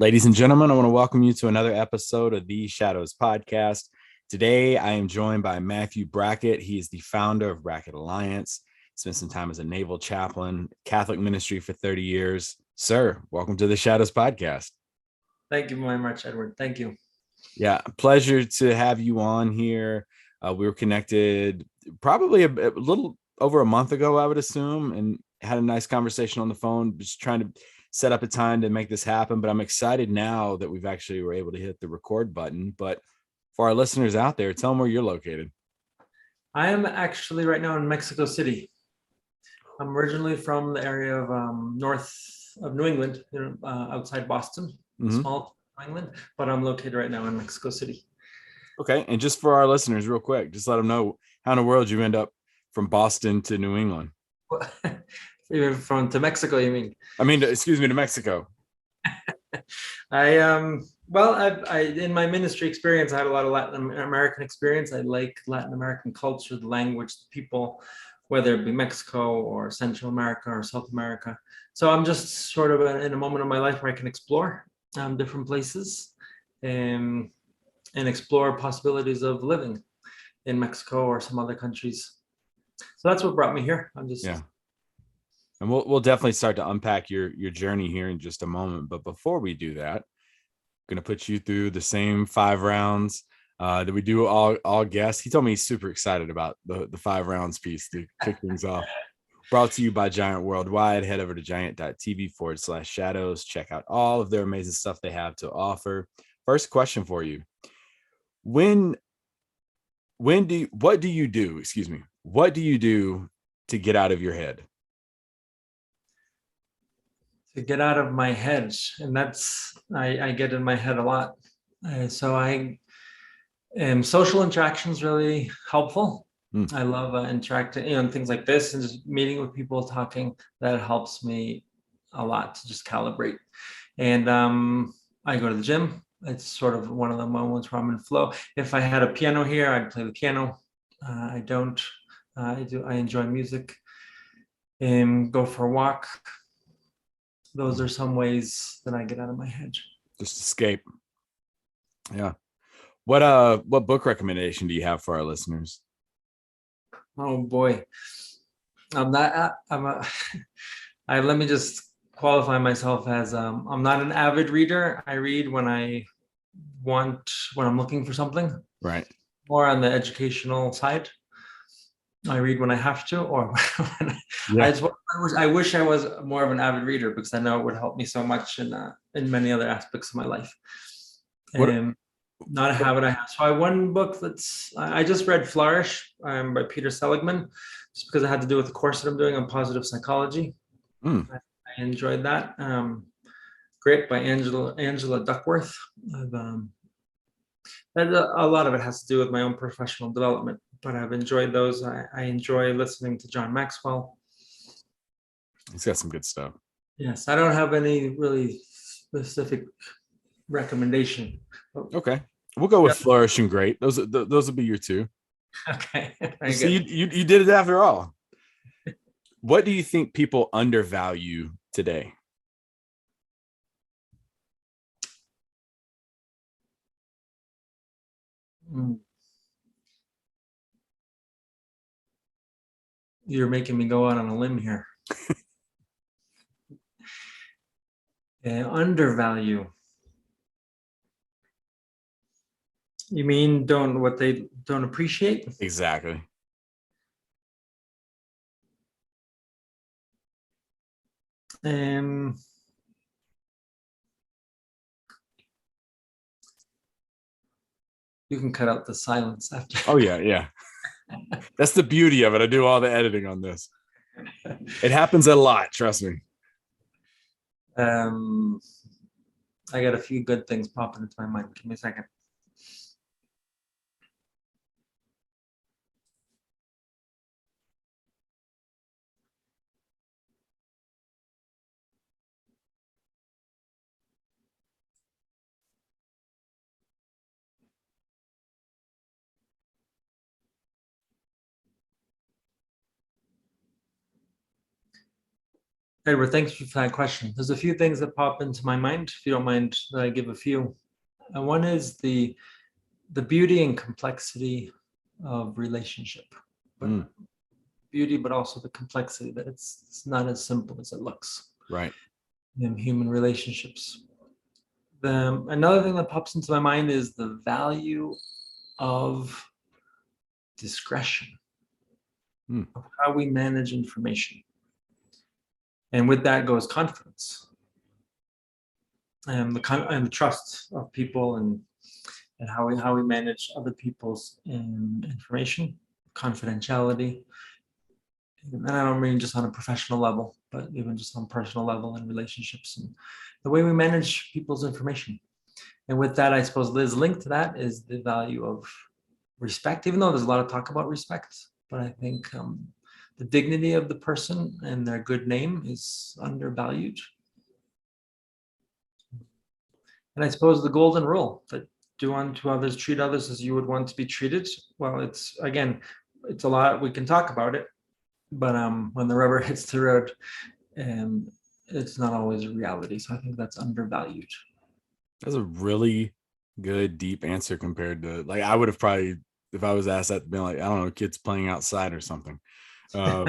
Ladies and gentlemen, I want to welcome you to another episode of the Shadows Podcast. Today, I am joined by Matthew Brackett. He is the founder of Brackett Alliance. Spent some time as a naval chaplain, Catholic ministry for 30 years. Sir, welcome to the Shadows Podcast. Thank you very much, Edward. Thank you. Yeah, pleasure to have you on here. We were connected probably a little over a month ago, I would assume, and had a nice conversation on the phone, just trying to set up a time to make this happen. But I'm excited now that we've actually were able to hit the record button. But for our listeners out there, tell them where you're located. I am actually right now in Mexico City. I'm originally from the area of north of New England, outside Boston, small New England, but I'm located right now in Mexico City. Okay, and just for our listeners, real quick, just let them know how in the world you end up from Boston to New England. From to Mexico, you mean? I mean, excuse me, to Mexico. I in my ministry experience, I had a lot of Latin American experience. I like Latin American culture, the language, the people, whether it be Mexico or Central America or South America. So I'm just sort of in a moment of my life where I can explore different places and explore possibilities of living in Mexico or some other countries. So that's what brought me here. Yeah. And we'll definitely start to unpack your journey here in just a moment. But before we do that, I'm gonna put you through the same 5 rounds that we do all guests. He told me he's super excited about the 5 rounds piece to kick things off. Brought to you by Giant Worldwide. Head over to giant.tv/shadows. Check out all of their amazing stuff they have to offer. First question for you. What do you do? Excuse me. What do you do to get out of your head? To get out of my head, and that's I get in my head a lot. So I social interaction is really helpful. I love interacting, and things like this, and just meeting with people, talking. That helps me a lot to just calibrate. And I go to the gym. It's sort of one of the moments where I'm in flow. If I had a piano here, I'd play the piano. I don't. I do. I enjoy music. And go for a walk. Those are some ways that I get out of my head. Just escape. Yeah. What book recommendation do you have for our listeners? Oh boy. I'm not I'm a let me just qualify myself as I'm not an avid reader. I read when I'm looking for something. Right. More on the educational side. I read when I have to, or I wish I was more of an avid reader, because I know it would help me so much in many other aspects of my life. Not a habit I have. So one book I just read Flourish by Peter Seligman, just because it had to do with the course that I'm doing on positive psychology. I enjoyed that. Grit by Angela Duckworth. A lot of it has to do with my own professional development, but I've enjoyed those. I enjoy listening to John Maxwell. He's got some good stuff. Yes, I don't have any really specific recommendation. Okay, we'll go with Flourish and Great. Those will be your two. Okay. So you did it after all. What do you think people undervalue today? You're making me go out on a limb here. Undervalue. You mean what they don't appreciate? Exactly. You can cut out the silence after. Oh yeah. That's the beauty of it. I do all the editing on this. It happens a lot, trust me. I got a few good things popping into my mind. Give me a second. Edward, thanks for that question. There's a few things that pop into my mind, if you don't mind that I give a few. And one is the beauty and complexity of relationship, but beauty, but also the complexity that it's not as simple as it looks. Right. In human relationships. Another thing that pops into my mind is the value of discretion, of how we manage information. And with that goes confidence and the trust of people, and how we manage other people's information, confidentiality. And I don't mean just on a professional level, but even just on personal level and relationships, and the way we manage people's information. And with that, I suppose Liz, linked to that is the value of respect, even though there's a lot of talk about respect, but I think the dignity of the person and their good name is undervalued. And I suppose the golden rule, that do unto others, treat others as you would want to be treated. Well, it's a lot, we can talk about it, but when the rubber hits the road, it's not always a reality. So I think that's undervalued. That's a really good, deep answer compared to, like, I would have probably, if I was asked that, been like, I don't know, kids playing outside or something. So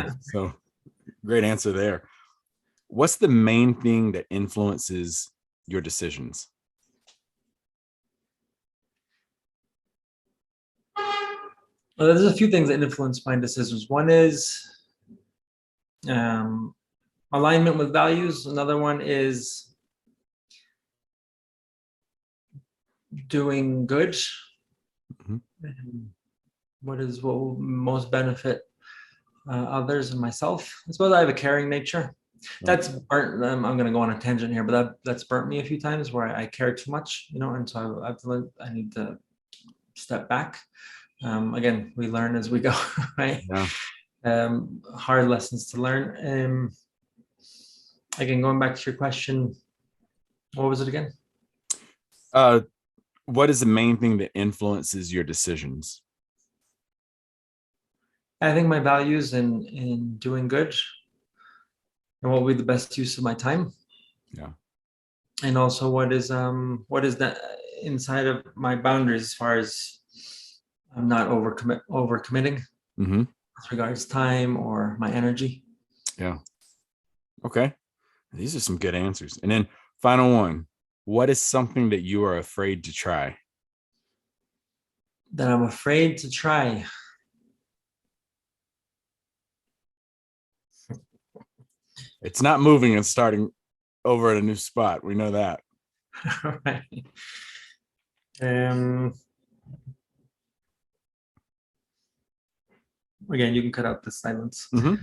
great answer there. What's the main thing that influences your decisions? Well, there's a few things that influence my decisions. One is alignment with values. Another one is doing good. What will most benefit others and myself? I suppose I have a caring nature. That's burnt. I'm going to go on a tangent here, but that's burnt me a few times where I care too much, and so I need to step back. Again, we learn as we go, right? Yeah. Hard lessons to learn. Again, going back to your question, what was it again? What is the main thing that influences your decisions? I think my values in doing good, and what will be the best use of my time. Yeah. And also what is that inside of my boundaries, as far as I'm not overcommitting with regards to time or my energy. Yeah. Okay. These are some good answers. And then final one, what is something that you are afraid to try? That I'm afraid to try. It's not moving and starting over at a new spot. We know that. Right. Again, you can cut out the silence. A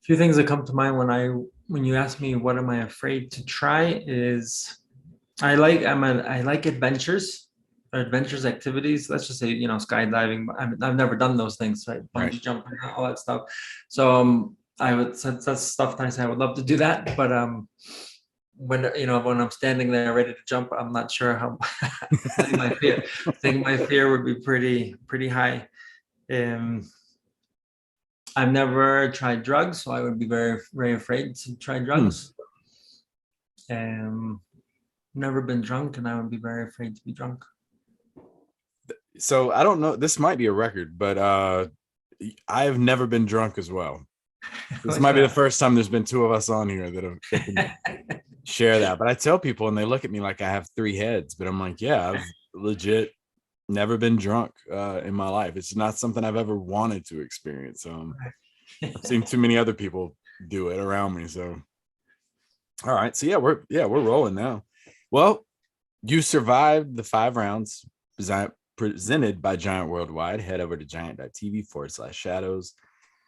few things that come to mind when you ask me what am I afraid to try is I like adventures or adventures activities. Let's just say, skydiving. I've never done those things, right? Bungee jumping, all that stuff. So that's stuff that I say I would love to do that, but when I'm standing there ready to jump, I'm not sure how. I think my fear would be pretty high. I've never tried drugs, so I would be very, very afraid to try drugs. Never been drunk, and I would be very afraid to be drunk. So I don't know, this might be a record, but I have never been drunk as well. This might be the first time there's been two of us on here that can share that. But I tell people and they look at me like I have three heads, but I'm like, yeah, I've legit never been drunk in my life. It's not something I've ever wanted to experience. I've seen too many other people do it around me. So, all right. So we're rolling now. Well, you survived the 5 rounds presented by Giant Worldwide. Head over to giant.tv/shadows.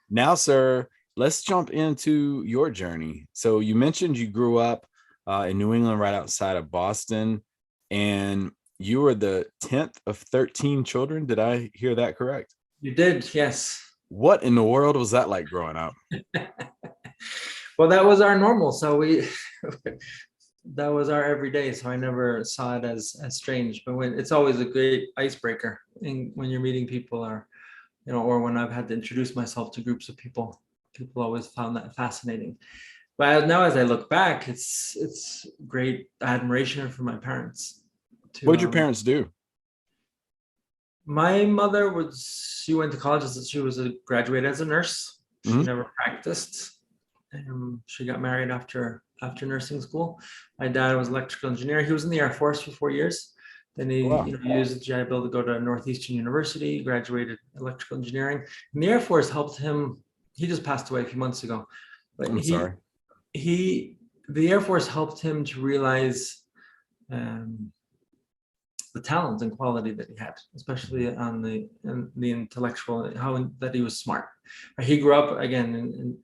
Now, sir, let's jump into your journey. So you mentioned you grew up in New England, right outside of Boston, and you were the 10th of 13 children. Did I hear that correct? You did, yes. What in the world was that like growing up? Well, that was our normal. So we that was our everyday. So I never saw it as strange. But when it's always a great icebreaker when you're meeting people, or or when I've had to introduce myself to groups of people, people always found that fascinating. But now as I look back, it's great admiration for my parents. What To did your parents do? My mother she went to college she was a graduate as a nurse. She Hmm. never practiced. She got married after nursing school. My dad was electrical engineer. He was in the Air Force for 4 years. Then he, Wow. used the GI Bill to go to Northeastern University, graduated electrical engineering. And the Air Force helped him. He just passed away a few months ago, but I'm sorry. he the Air Force helped him to realize um, the talent and quality that he had, especially on the intellectual, how that he was smart. He grew up again, and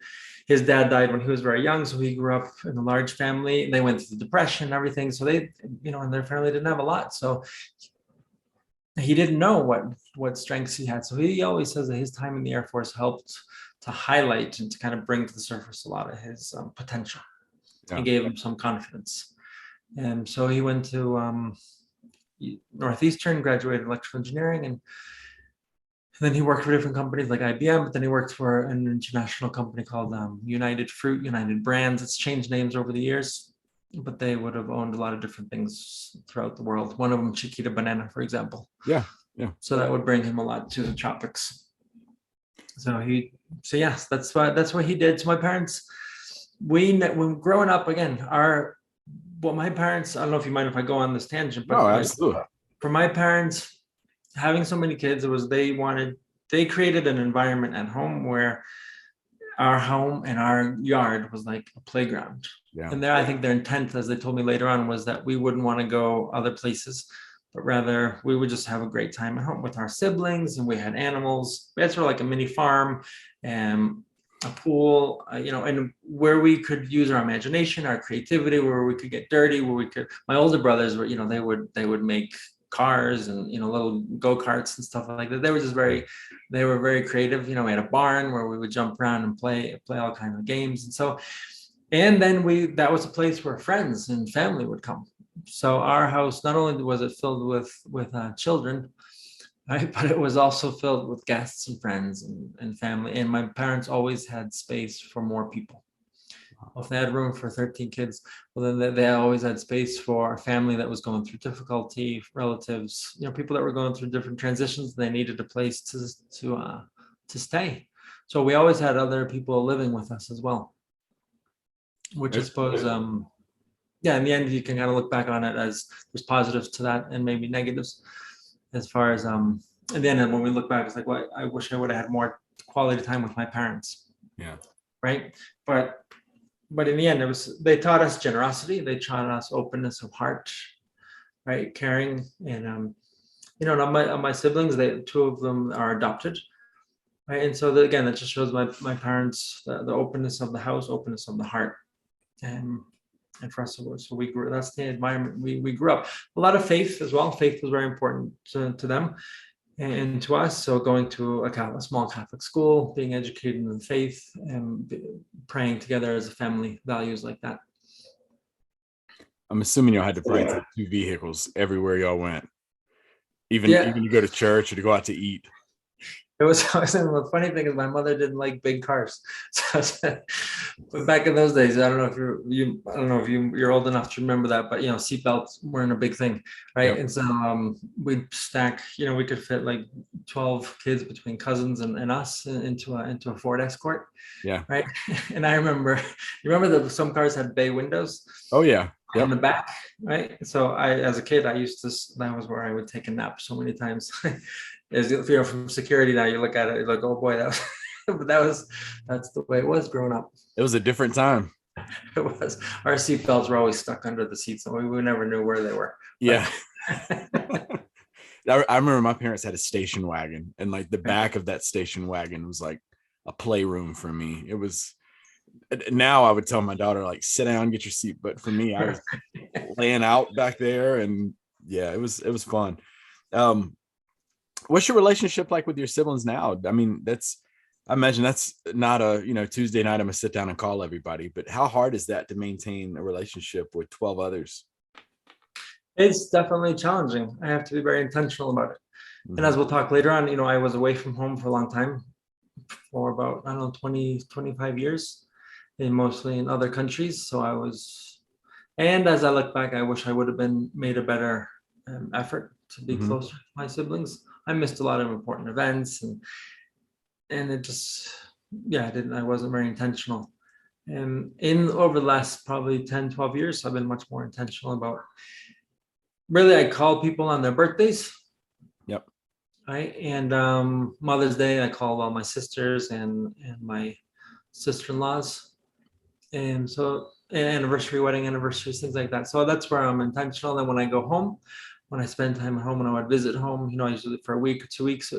his dad died when he was very young, so he grew up in a large family. They went through the depression and everything, so they, and their family didn't have a lot, so he didn't know what strengths he had. So he always says that his time in the Air Force helped to highlight and to kind of bring to the surface a lot of his potential. Yeah. It gave him some confidence, and so he went to Northeastern, graduated electrical engineering, and then he worked for different companies like IBM, but then he worked for an international company called United Fruit, United Brands. It's changed names over the years, but they would have owned a lot of different things throughout the world. One of them, Chiquita Banana, for example. Yeah. Yeah. So that would bring him a lot to the tropics. So yes, that's what he did. So my parents, when growing up again, my parents, I don't know if you mind if I go on this tangent, No, but like absolutely. for my parents, having so many kids, it was they created an environment at home where our home and our yard was like a playground. Yeah. And there, I think their intent, as they told me later on, was that we wouldn't want to go other places, but rather we would just have a great time at home with our siblings. And we had animals. We had sort of like a mini farm and a pool, and where we could use our imagination, our creativity, where we could get dirty, where we could. My older brothers were, they would make cars and little go-karts and stuff like that. They were very creative. We had a barn where we would jump around and play all kinds of games. And then that was a place where friends and family would come. So our house, not only was it filled with children, right, but it was also filled with guests and friends and family. And my parents always had space for more people. If they had room for 13 kids, well, then they always had space for a family that was going through difficulty, relatives, people that were going through different transitions. They needed a place to stay. So we always had other people living with us as well, which I suppose, yeah, in the end, you can kind of look back on it as there's positives to that and maybe negatives. As far as in the end, when we look back, it's like, well, I wish I would have had more quality time with my parents. Yeah. Right. But in the end, they taught us generosity. They taught us openness of heart, right, caring, and on my siblings, two of them are adopted, right, and so again, that just shows my parents the openness of the house, openness of the heart, and for us, so we grew. That's the environment we grew up. A lot of faith as well. Faith was very important to them and to us. So going to a small Catholic school, being educated in the faith, and praying together as a family, values like that. I'm assuming y'all had to probably take two vehicles everywhere y'all went, even Yeah. to go to church or to go out to eat. It was the funny thing is my mother didn't like big cars. So, but back in those days, I don't know if you're old enough to remember that, but seatbelts weren't a big thing, right? Yep. And so we'd stack, we could fit like 12 kids between cousins and us into a Ford Escort. Yeah. Right. And I remember, you remember that some cars had bay windows. Oh yeah. Yep. In the back, right? So as a kid, that was where I would take a nap so many times. As from security now, you look at it, you're like, oh boy, but that's the way it was growing up. It was a different time. It was. Our seatbelts were always stuck under the seats, so we never knew where they were. Yeah. I remember my parents had a station wagon, and like the back of that station wagon was like a playroom for me. It was. Now I would tell my daughter, like, sit down, get your seat. But for me, I was laying out back there, and yeah, it was fun. What's your relationship like with your siblings now? I mean, I imagine that's not a, Tuesday night, I'm gonna sit down and call everybody, but how hard is that to maintain a relationship with 12 others? It's definitely challenging. I have to be very intentional about it. And as we'll talk later on, I was away from home for a long time, for about, I don't know, 20, 25 years, and mostly in other countries. So and as I look back, I wish I would have made a better effort to be closer to my siblings. I missed a lot of important events, and it just, yeah, I wasn't very intentional. And in over the last probably 10, 12 years, I've been much more intentional about, really, I call people on their birthdays. Yep. Right. And Mother's Day, I call all my sisters and my sister-in-laws. And so anniversary, wedding anniversaries, things like that. So that's where I'm intentional. Then when I go home, when I spend time at home, when I would visit home, usually for a week or 2 weeks,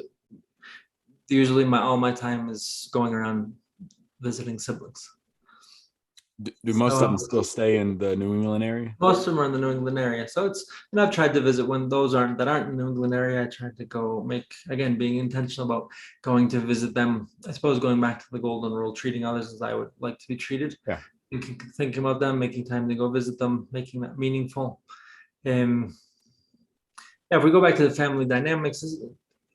usually all my time is going around visiting siblings. Do most of them So still stay in the New England area? most of them are in the New England area. So I've tried to visit when those that aren't in the New England area. I tried to go again, being intentional about going to visit them. I suppose going back to the golden rule, treating others as I would like to be treated. Yeah. Thinking about them, making time to go visit them, making that meaningful. If we go back to the family dynamics,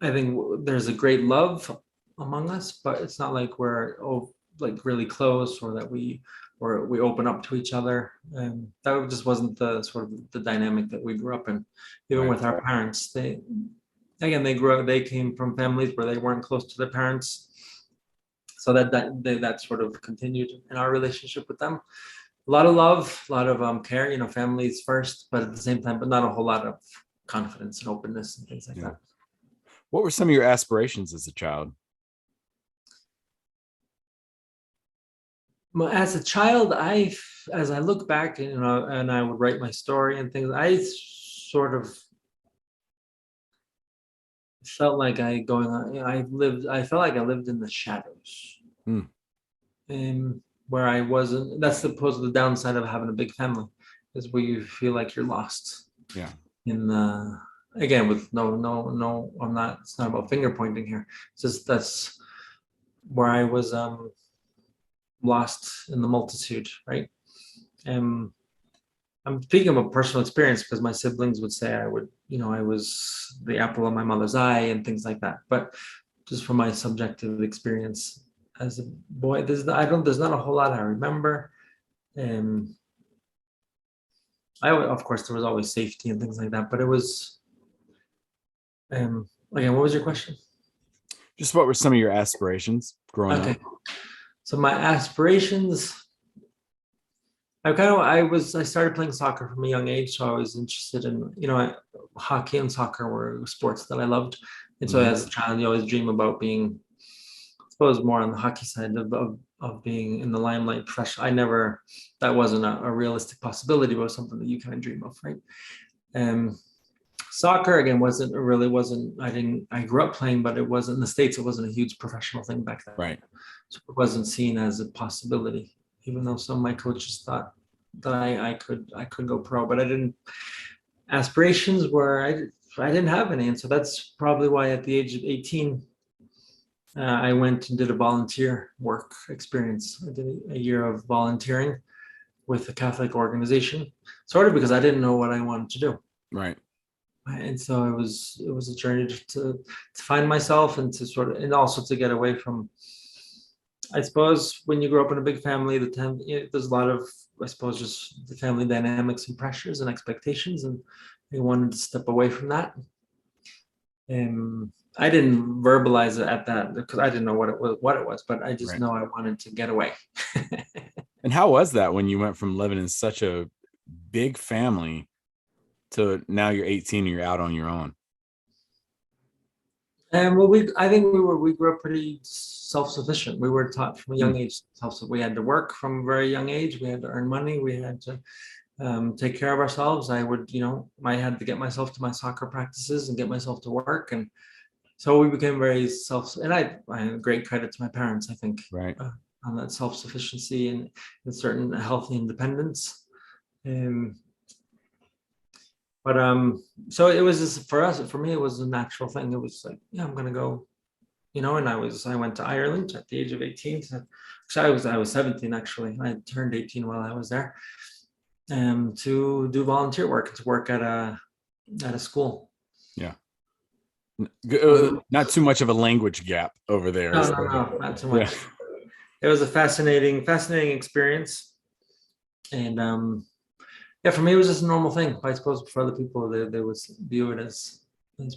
I think there's a great love among us, but it's not like we're like really close, or that we open up to each other. And that just wasn't the sort of the dynamic that we grew up in. Even Right. with our parents, they came from families where they weren't close to their parents, so that sort of continued in our relationship with them. A lot of love, a lot of care. Families first, but at the same time, but not a whole lot of confidence and openness and things like that. What were some of your aspirations as a child? Well, as a child, as I look back, and I would write my story and things, I sort of felt like I felt like I lived in the shadows. And where I wasn't, that's the downside of having a big family, is where you feel like you're lost. Yeah. Again, with no, it's not about finger pointing here. It's just that's where I was lost in the multitude, right? I'm speaking about personal experience, because my siblings would say I was the apple of my mother's eye and things like that. But just from my subjective experience as a boy, there's not a whole lot I remember. Of course, there was always safety and things like that, but it was, again, what was your question? Just what were some of your aspirations growing up? So my aspirations, I started playing soccer from a young age, so I was interested in, hockey and soccer were sports that I loved. And so as a child, you always dream about being, I suppose, more on the hockey side of being in the limelight professional. That wasn't a realistic possibility, but it was something that you kind of dream of, right? Soccer, again, I grew up playing, but it wasn't in the States. It wasn't a huge professional thing back then. Right. So it wasn't seen as a possibility, even though some of my coaches thought that I could go pro, but I didn't. Aspirations were, I didn't have any. And so that's probably why at the age of 18, I went and did a volunteer work experience. I did a year of volunteering with a Catholic organization, sort of because I didn't know what I wanted to do. Right. And so it was a journey to find myself, and and also to get away from, I suppose, when you grow up in a big family, there's a lot of, I suppose, just the family dynamics and pressures and expectations, and I wanted to step away from that. I didn't verbalize it at that, because I didn't know what it was, but I just know I wanted to get away. And how was that when you went from living in such a big family to now you're 18 and you're out on your own? And I think we grew up pretty self-sufficient. We were taught from a young age, we had to work from a very young age. We had to earn money. We had to take care of ourselves. I had to get myself to my soccer practices and get myself to work. And so we became very and I have great credit to my parents, I think, right, on that self-sufficiency and certain healthy independence. But so it was just for us, for me, it was a natural thing. It was like, yeah, I'm gonna go, and I went to Ireland at the age of 18. So I was 17 actually. I turned 18 while I was there, to do volunteer work, to work at a school. Yeah. Um, Not too much of a language gap over there. no, So, no, no, not too yeah. much. It was a fascinating experience, and yeah, for me it was just a normal thing. I suppose for other people, they would view it as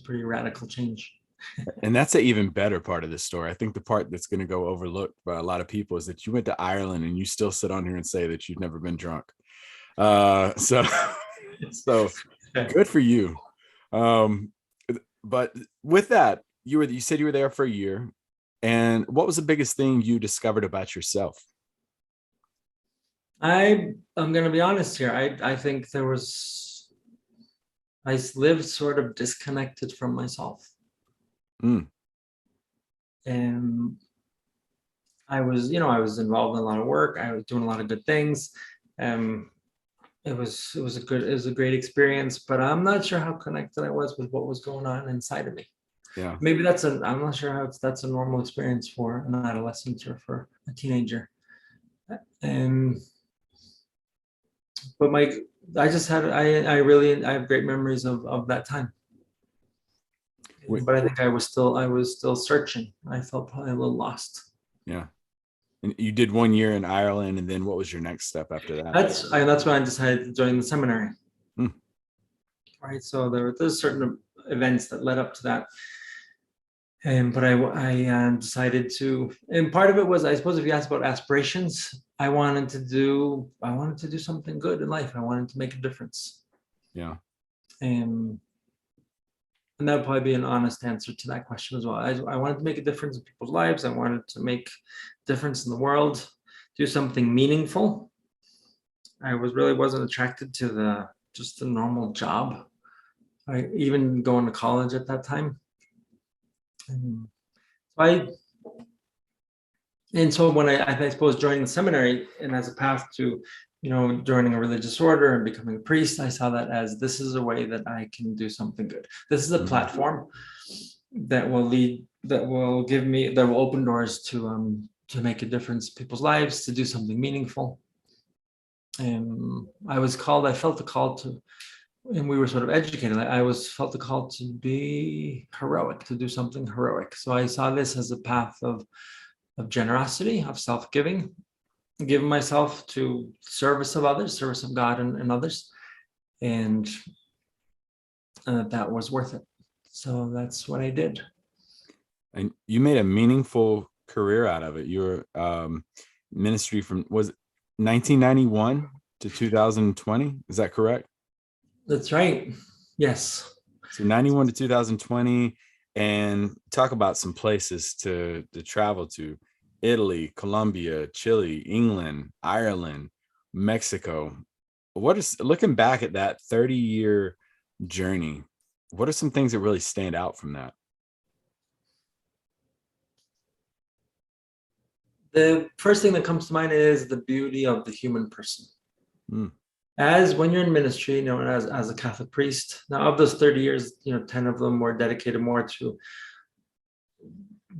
pretty radical change. And that's an even better part of this story. I think the part that's going to go overlooked by a lot of people is that you went to Ireland and you still sit on here and say that you've never been drunk. So, so good for you. Um, but with that, you said you were there for a year. And what was the biggest thing you discovered about yourself? I'm gonna be honest here. I think I lived sort of disconnected from myself. Mm, And I was involved in a lot of work. I was doing a lot of good things. Um, it was a great experience, but I'm not sure how connected I was with what was going on inside of me. yeah. Maybe I'm not sure how that's a normal experience for an adolescent or for a teenager. Um, but I just had, I have great memories of that time. Wait, But I think I was still searching. I felt probably a little lost. yeah. And you did 1 year in Ireland, and then what was your next step after that? That's when I decided to join the seminary. Hmm. Right. So there's certain events that led up to that. But I decided to, and part of it was, I suppose, if you ask about aspirations, I wanted to do something good in life. I wanted to make a difference. Yeah. And that would probably be an honest answer to that question as well. I wanted to make a difference in people's lives. I wanted to make a difference in the world, do something meaningful. I really wasn't attracted to just the normal job. I even going to college at that time. And so when I suppose joining the seminary and as a path to, joining a religious order and becoming a priest, I saw that as this is a way that I can do something good. This is a platform that that will open doors to make a difference in people's lives, to do something meaningful. And I felt the call to, and we were sort of educated. Felt the call to be heroic, to do something heroic. So I saw this as a path of generosity, of self-giving, giving myself to service of others, service of God and others, and that was worth it. So that's what I did. And you made a meaningful career out of it. Your ministry was it 1991 to 2020? Is that correct? That's right. Yes. So 91 to 2020, and talk about some places to travel to: Italy, Colombia, Chile, England, Ireland, Mexico. What is, looking back at that 30-year journey, what are some things that really stand out from that? The first thing that comes to mind is the beauty of the human person. Mm. As when you're in ministry, as a Catholic priest, now of those 30 years, 10 of them were dedicated more to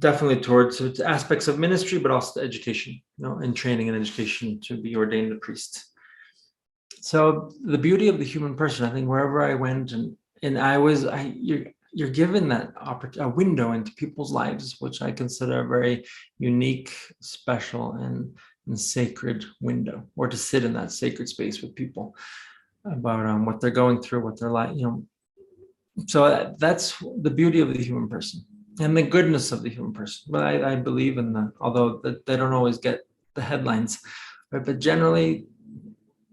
definitely towards aspects of ministry, but also to education, and training and education to be ordained a priest. So the beauty of the human person, I think wherever I went you're given that a window into people's lives, which I consider a very unique, special, and sacred window, or to sit in that sacred space with people about what they're going through, what they're like, So that's the beauty of the human person and the goodness of the human person. But I believe in that, although they don't always get the headlines, right? But generally,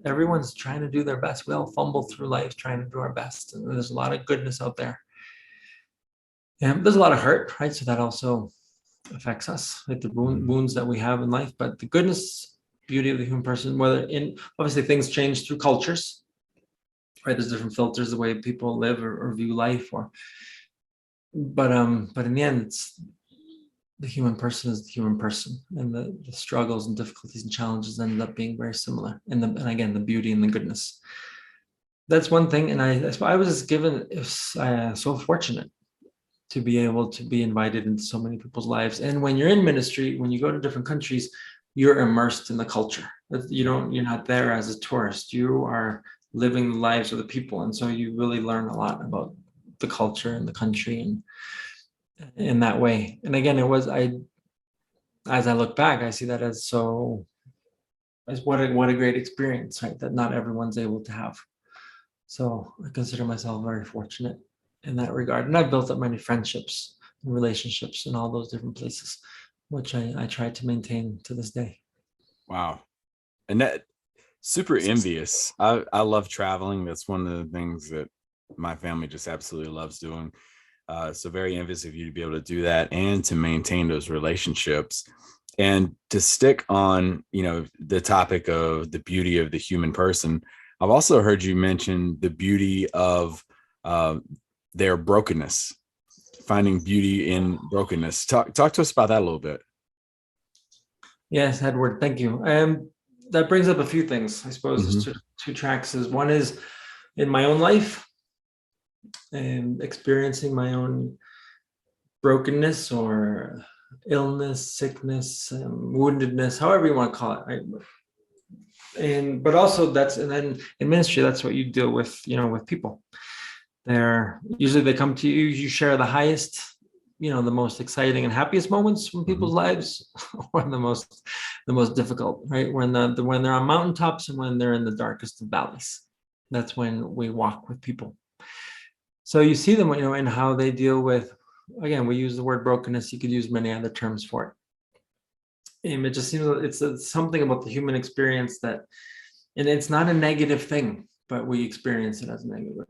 everyone's trying to do their best. We all fumble through life trying to do our best, and there's a lot of goodness out there. And there's a lot of hurt, right? So that also affects us, like the wounds that we have in life. But the goodness, beauty of the human person, obviously things change through cultures, right? There's different filters, the way people live or view life, but in the end, it's the human person is the human person, and the struggles and difficulties and challenges ended up being very similar. And again, the beauty and the goodness. that's one thing. And I was given so fortunate to be able to be invited into so many people's lives. And when you're in ministry, when you go to different countries, you're immersed in the culture. You're not there as a tourist. You are living the lives of the people. And so you really learn a lot about the culture and the country and in that way. And again, as I look back, I see that as what a great experience, right? That not everyone's able to have. So I consider myself very fortunate in that regard. And I've built up many friendships and relationships in all those different places, which I try to maintain to this day. Wow. And that super envious. I love traveling. That's one of the things that my family just absolutely loves doing. So very envious of you to be able to do that and to maintain those relationships. And to stick on, the topic of the beauty of the human person, I've also heard you mention the beauty of their brokenness, finding beauty in brokenness. Talk to us about that a little bit. Yes, Edward, thank you. That brings up a few things. I suppose there's two tracks. One is in my own life and experiencing my own brokenness or illness, sickness, woundedness, however you want to call it, right? But also and then in ministry, that's what you deal with, with people. Usually they come to you, you share the highest, the most exciting and happiest moments from people's lives, or the most difficult, right? When they're on mountaintops and when they're in the darkest of valleys. That's when we walk with people. So you see them, in how they deal with, again, we use the word brokenness. You could use many other terms for it. And it just seems it's something about the human experience and it's not a negative thing, but we experience it as negative.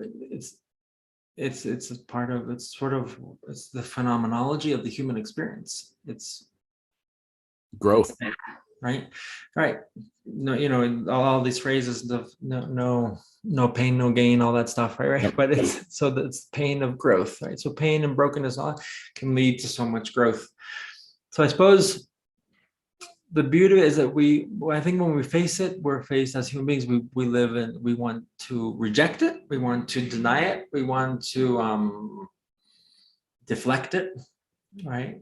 It's a part of, it's the phenomenology of the human experience. It's Growth, right? No, all these phrases of no pain, no gain, all that stuff, right? Yep. But it's pain of growth, right? So pain and brokenness all can lead to so much growth. So I suppose the beauty is that I think when we face it, we're faced as human beings. We live and we want to reject it. We want to deny it. We want to deflect it, right?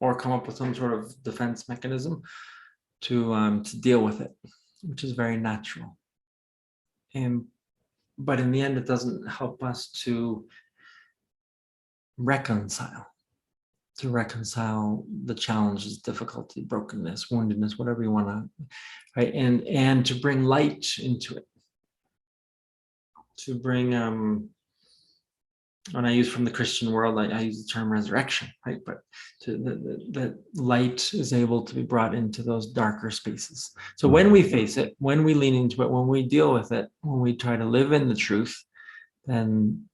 Or come up with some sort of defense mechanism to deal with it, which is very natural. But in the end, it doesn't help us to reconcile the challenges, difficulty, brokenness, woundedness, whatever you want to, right? And to bring light into it, to bring, when I use from the Christian world, I use the term resurrection, right? But that light is able to be brought into those darker spaces. So when we face it, when we lean into it, when we deal with it, when we try to live in the truth, then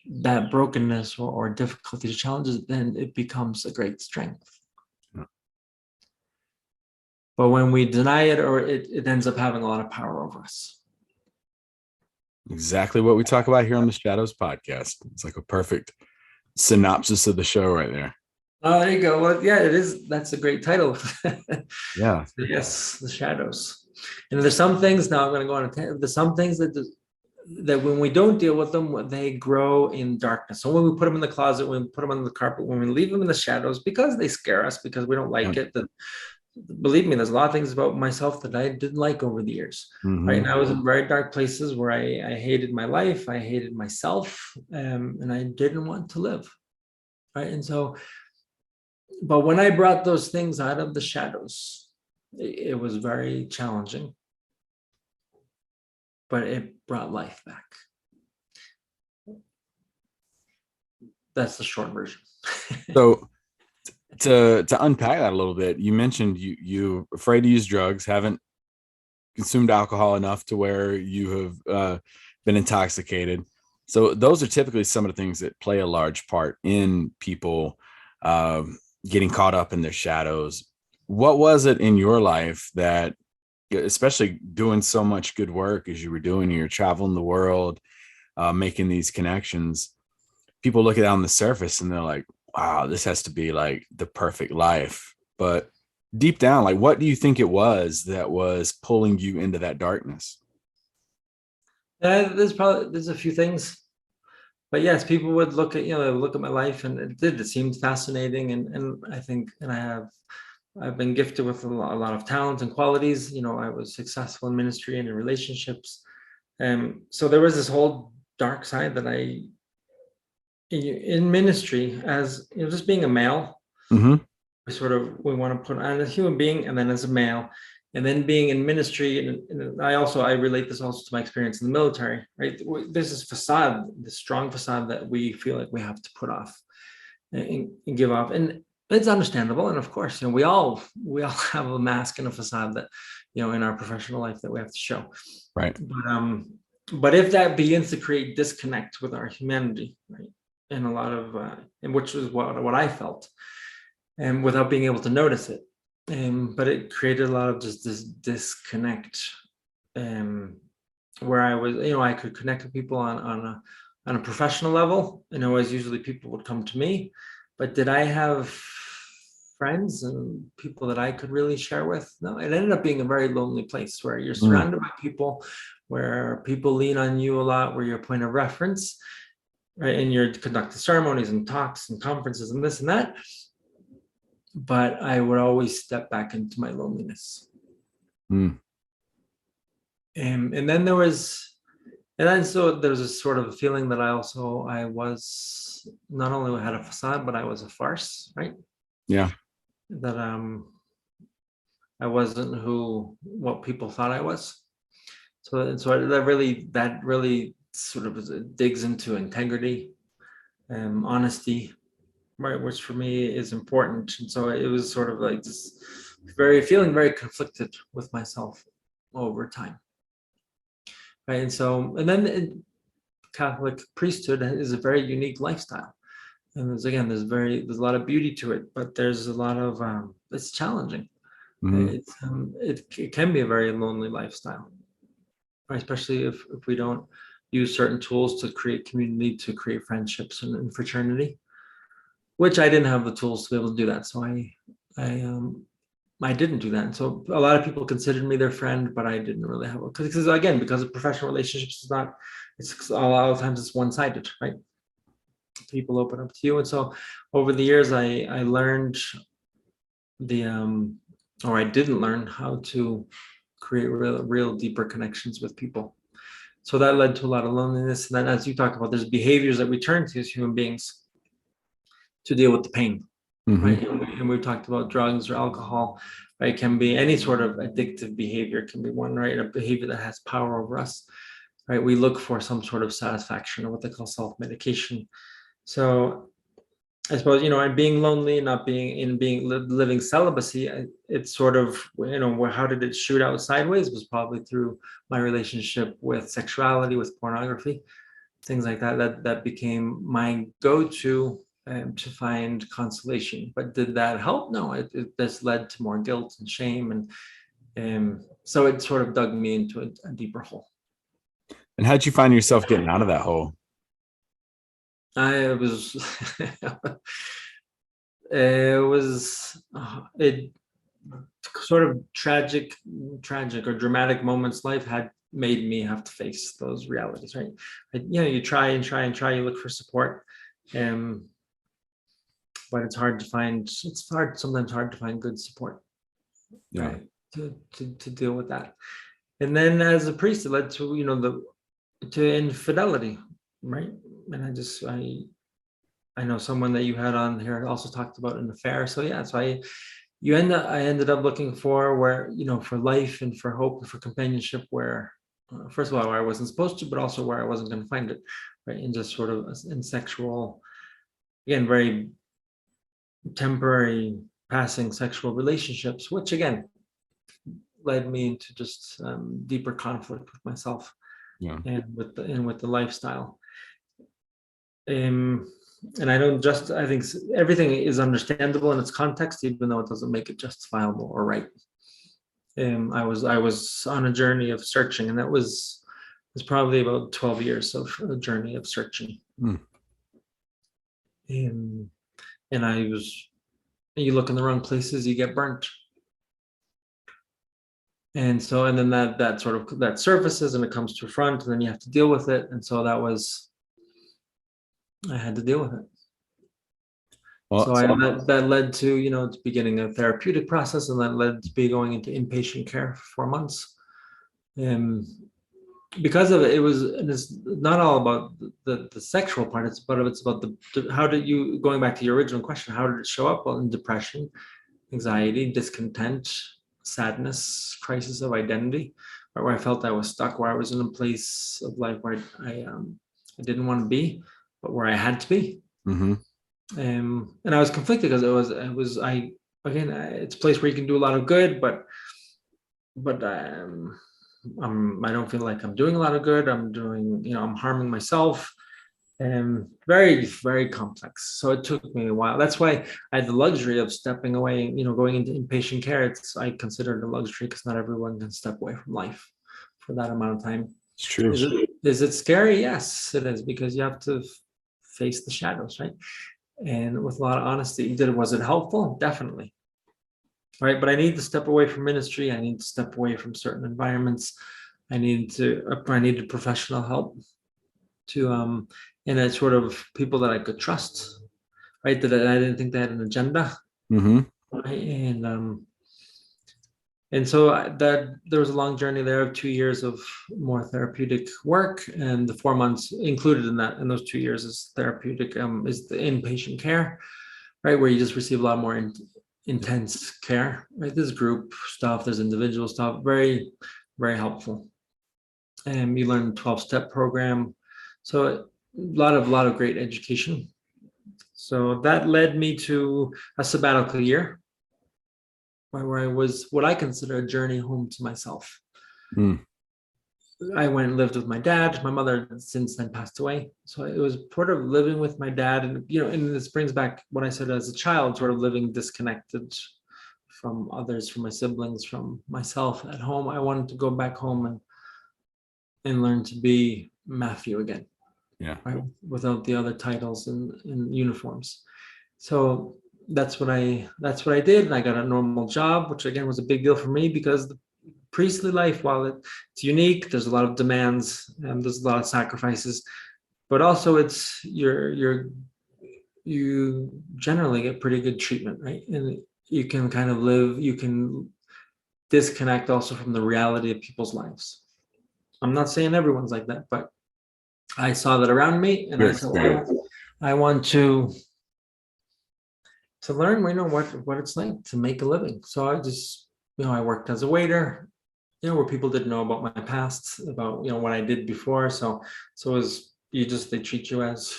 that brokenness or difficulty, challenges, then it becomes a great strength. But when we deny it, or it ends up having a lot of power over us. Exactly what we talk about here on the Shadows podcast. It's like a perfect synopsis of the show right there. Oh, there you go. Well, yeah, it is. That's a great title. Yeah. Yes, the shadows. And there's some things, now I'm going to go on. There's some things that when we don't deal with them, they grow in darkness. So when we put them in the closet, when we put them on the carpet, when we leave them in the shadows, because they scare us, because we don't like it, that, believe me, there's a lot of things about myself that I didn't like over the years. Right. And I was in very dark places where I hated my life. I hated myself, and I didn't want to live. Right. And so, but when I brought those things out of the shadows, it was very challenging, but it brought life back. That's the short version. So to unpack that a little bit, you mentioned you afraid to use drugs, haven't consumed alcohol enough to where you have been intoxicated. So those are typically some of the things that play a large part in people getting caught up in their shadows. What was it in your life that, especially doing so much good work as you were doing, you're traveling the world, making these connections, people look at it on the surface and they're like, wow, this has to be like the perfect life. But deep down, like, what do you think it was that was pulling you into that darkness? There's a few things, but yes, people would look at, look at my life, and it seemed fascinating, and I think, and I've been gifted with a lot of talent and qualities. I was successful in ministry and in relationships. So there was this whole dark side that in ministry, as just being a male, Mm-hmm. we want to put on as a human being, and then as a male, and then being in ministry, and I relate this also to my experience in the military, right? There's this facade, this strong facade that we feel like we have to put off and give off, and it's understandable. And of course, we all have a mask and a facade that, in our professional life, that we have to show. Right. But if that begins to create disconnect with our humanity, right, and a lot of and which was what I felt, and without being able to notice it, but it created a lot of just this disconnect, um, where I could connect with people on a professional level, and always usually people would come to me, but did I have friends and people that I could really share with? No, it ended up being a very lonely place where you're Mm. surrounded by people, where people lean on you a lot, where you're a point of reference, right? And you're conducting ceremonies and talks and conferences and this and that. But I would always step back into my loneliness. Mm. And then there was, and then so there was a sort of a feeling that I was not only had a facade, but I was a farce, right? Yeah. That I wasn't what people thought I was. So that really sort of digs into integrity, honesty, right, which for me is important. And so it was sort of like this feeling very conflicted with myself over time, right? And then Catholic priesthood is a very unique lifestyle, and there's a lot of beauty to it, but there's a lot of it's challenging. Mm-hmm. It can be a very lonely lifestyle, right? Especially if we don't use certain tools to create community, to create friendships and fraternity, which I didn't have the tools to be able to do that. So I didn't do that. And so a lot of people considered me their friend, but I didn't really have because again, because of professional relationships, it's a lot of times it's one-sided, right? People open up to you. And so over the years, I learned or I didn't learn how to create real deeper connections with people. So that led to a lot of loneliness. And then, as you talk about, there's behaviors that we turn to as human beings to deal with the pain, Mm-hmm. right? And we've talked about drugs or alcohol, right? It can be any sort of addictive behavior, can be one, right? A behavior that has power over us, right? We look for some sort of satisfaction, or what they call self-medication. So I suppose, and being lonely and not being living celibacy, it's sort of, how did it shoot out sideways was probably through my relationship with sexuality, with pornography, things like that became my go-to, to find consolation. But did that help? No, it just led to more guilt and shame, and so it sort of dug me into a deeper hole. And how'd you find yourself getting out of that hole? I was it was it sort of tragic or dramatic moments life had made me have to face those realities, right? You try and try and try, you look for support, um but sometimes hard to find good support, Yeah. right, to deal with that. And then as a priest, it led to, to infidelity, right? And I know someone that you had on here also talked about an affair. So yeah, so I ended up looking for for life and for hope and for companionship, where first of all, where I wasn't supposed to, but also where I wasn't going to find it, right? And just sort of in sexual, again, very temporary, passing sexual relationships, which again led me into just deeper conflict with myself Yeah. and with the lifestyle. Um, and I think everything is understandable in its context, even though it doesn't make it justifiable or right. I was on a journey of searching, and that was probably about 12 years of a journey of searching. Mm. Um, and you look in the wrong places, you get burnt. And so, and then that sort of that surfaces and it comes to front, and then you have to deal with it. And so I had to deal with it. Well, That led to, to beginning a therapeutic process, and that led to be going into inpatient care for 4 months. And because of it, and it's not all about the sexual part, it's about how did you, going back to your original question, how did it show up? Well, in depression, anxiety, discontent, sadness, crisis of identity, where I felt I was stuck, where I was in a place of life where I didn't want to be, but where I had to be. mm-hmm. And I was conflicted because it's a place where you can do a lot of good, but I don't feel like I'm doing a lot of good. I'm harming myself, and very, very complex. So it took me a while. That's why I had the luxury of stepping away, going into inpatient care. I consider it a luxury because not everyone can step away from life for that amount of time. It's true. Is it scary? Yes, it is, because you have to face the shadows, right? And with a lot of honesty, was it helpful? Definitely. Right. But I need to step away from ministry. I need to step away from certain environments. I needed professional help to, and it's sort of people that I could trust, right? That I didn't think they had an agenda. Mm-hmm. Right? And so that there was a long journey there of 2 years of more therapeutic work, and the 4 months included in those 2 years is therapeutic, is the inpatient care, right? Where you just receive a lot more intense care, right? There's group stuff, there's individual stuff, very, very helpful. And you learn 12-step program. So a lot of great education. So that led me to a sabbatical year, where I was what I consider a journey home to myself. Mm. I went and lived with my dad. My mother since then passed away. So it was part of living with my dad. And this brings back what I said as a child, sort of living disconnected from others, from my siblings, from myself at home. I wanted to go back home and learn to be Matthew again. Yeah. Right? Without the other titles and uniforms. So that's what I did. And I got a normal job, which again was a big deal for me, because the priestly life, while it's unique, there's a lot of demands and there's a lot of sacrifices, but also it's you generally get pretty good treatment, right? And you can disconnect also from the reality of people's lives. I'm not saying everyone's like that, but I saw that around me, and I said, well, I want to learn, what it's like to make a living. So I just, I worked as a waiter, where people didn't know about my past, about, what I did before. So they treat you as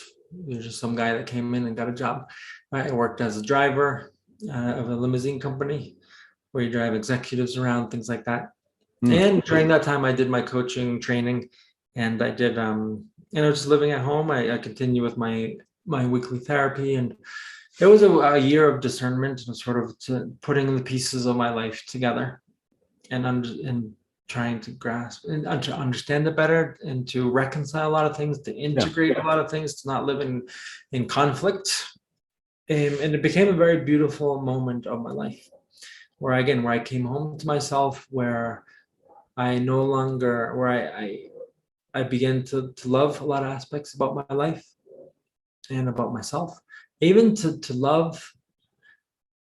you're just some guy that came in and got a job. I worked as a driver of a limousine company, where you drive executives around, things like that. And during that time, I did my coaching training, and I did, I was just living at home. I continued with my weekly therapy, and it was a year of discernment and sort of putting the pieces of my life together, and trying to grasp and to understand it better, and to reconcile a lot of things, to integrate a lot of things, to not live in conflict. And it became a very beautiful moment of my life, where I came home to myself, where I no longer, where I began to love a lot of aspects about my life and about myself, even to love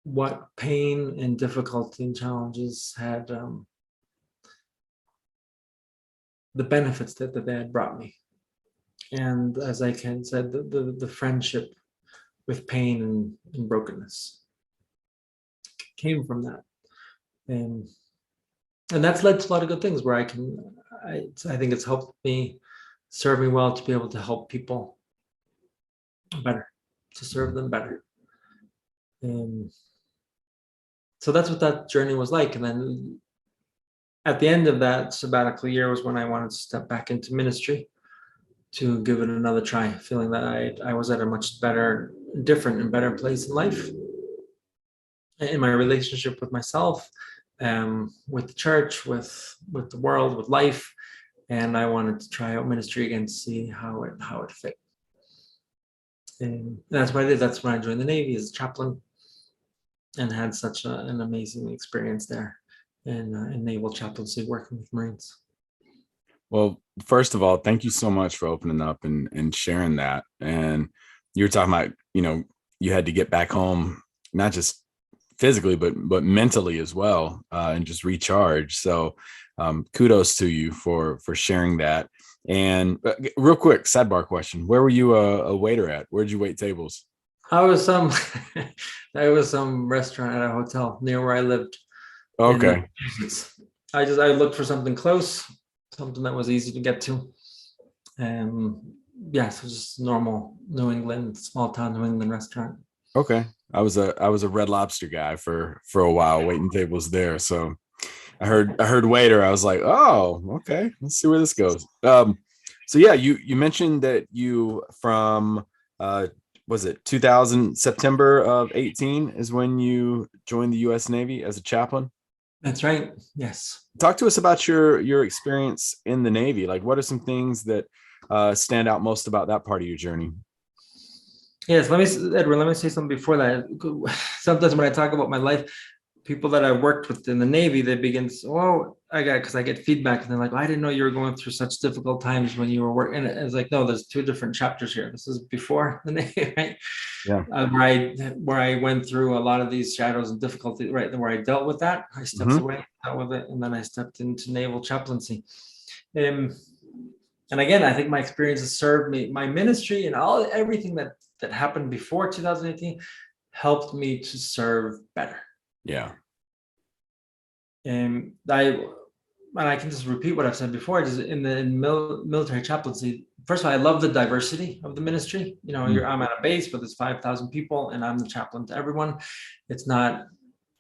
what pain and difficulty and challenges had, the benefits that they had brought me. And as I said, the friendship with pain and brokenness came from that. And that's led to a lot of good things, where I think it's helped me, serve me well, to be able to help people better, to serve them better. And so that's what that journey was like. And then at the end of that sabbatical year was when I wanted to step back into ministry, to give it another try, feeling that I was at a much better, different and better place in life, in my relationship with myself, with the church, with the world, with life. And I wanted to try out ministry again to see how it fit. And that's what I did. That's when I joined the Navy as a chaplain, and had such an amazing experience there. in naval chaplaincy, working with Marines. Well, first of all, thank you so much for opening up and sharing that. And you were talking about, you had to get back home, not just physically, but mentally as well, and just recharge. So kudos to you for sharing that. And real quick, sidebar question: where were you a waiter at? Where'd you wait tables? I was some I was some restaurant at a hotel near where I lived in Okay. Massachusetts. I looked for something close, something that was easy to get to. Yeah, so just normal New England, small town New England restaurant. Okay. I was a Red Lobster guy for a while, waiting tables there. So I heard waiter. I was like, oh, okay, let's see where this goes. So yeah, you mentioned that you from was it 2000 September of 18 is when you joined the U.S. Navy as a chaplain. That's right. Yes. Talk to us about your experience in the Navy. Like, what are some things that stand out most about that part of your journey? Yes. Edward, let me say something before that. Sometimes when I talk about my life, people that I worked with in the Navy, they begin, oh, because I get feedback and they're like, oh, I didn't know you were going through such difficult times when you were working. And it's like, no, there's two different chapters here. This is before the Navy, right? Yeah. Where I went through a lot of these shadows and difficulty, right? Where I dealt with that, I stepped Mm-hmm. away, dealt with it, and then I stepped into naval chaplaincy. And again, I think my experience has served me, my ministry and everything that happened before 2018 helped me to serve better. Yeah. I can just repeat what I've said before. Just in the military chaplaincy, first of all, I love the diversity of the ministry. I'm at a base, but there's 5,000 people, and I'm the chaplain to everyone. It's not,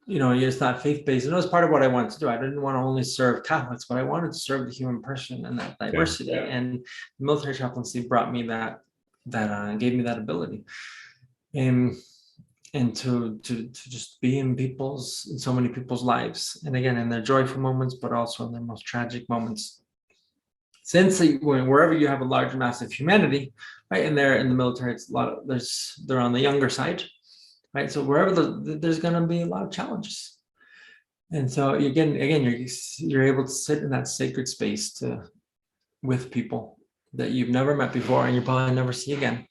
it's not faith-based. And it was part of what I wanted to do. I didn't want to only serve Catholics, but I wanted to serve the human person and that diversity. Yeah. And military chaplaincy brought me that gave me that ability. And to just be in so many people's lives, and again in their joyful moments, but also in their most tragic moments. Since wherever you have a large mass of humanity, right, and they're in the military, it's they're on the younger side, right? So wherever there's going to be a lot of challenges, and so again you're able to sit in that sacred space with people that you've never met before and you probably never see again.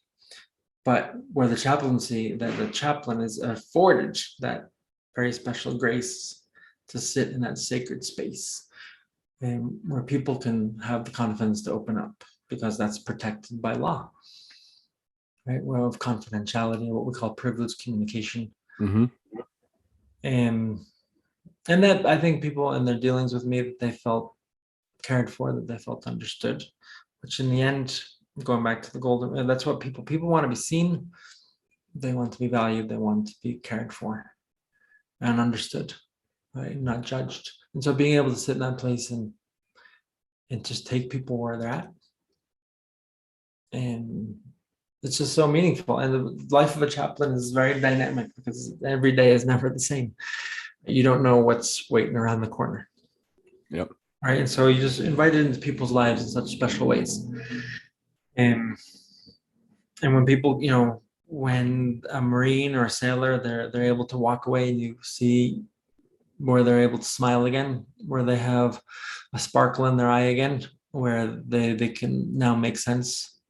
But where the chaplain is afforded that very special grace to sit in that sacred space, and where people can have the confidence to open up because that's protected by law, right? Well, of confidentiality, what we call privileged communication. Mm-hmm. And that I think people in their dealings with me, that they felt cared for, that they felt understood, which in the end, going back to the golden, that's what people want to be seen. They want to be valued. They want to be cared for and understood, right? Not judged. And so being able to sit in that place and just take people where they're at, and it's just so meaningful. And the life of a chaplain is very dynamic because every day is never the same. You don't know what's waiting around the corner. Yep. Right. And so you just invited into people's lives in such special ways. And when people, when a Marine or a sailor, they're able to walk away and you see where they're able to smile again, where they have a sparkle in their eye again, where they can now make sense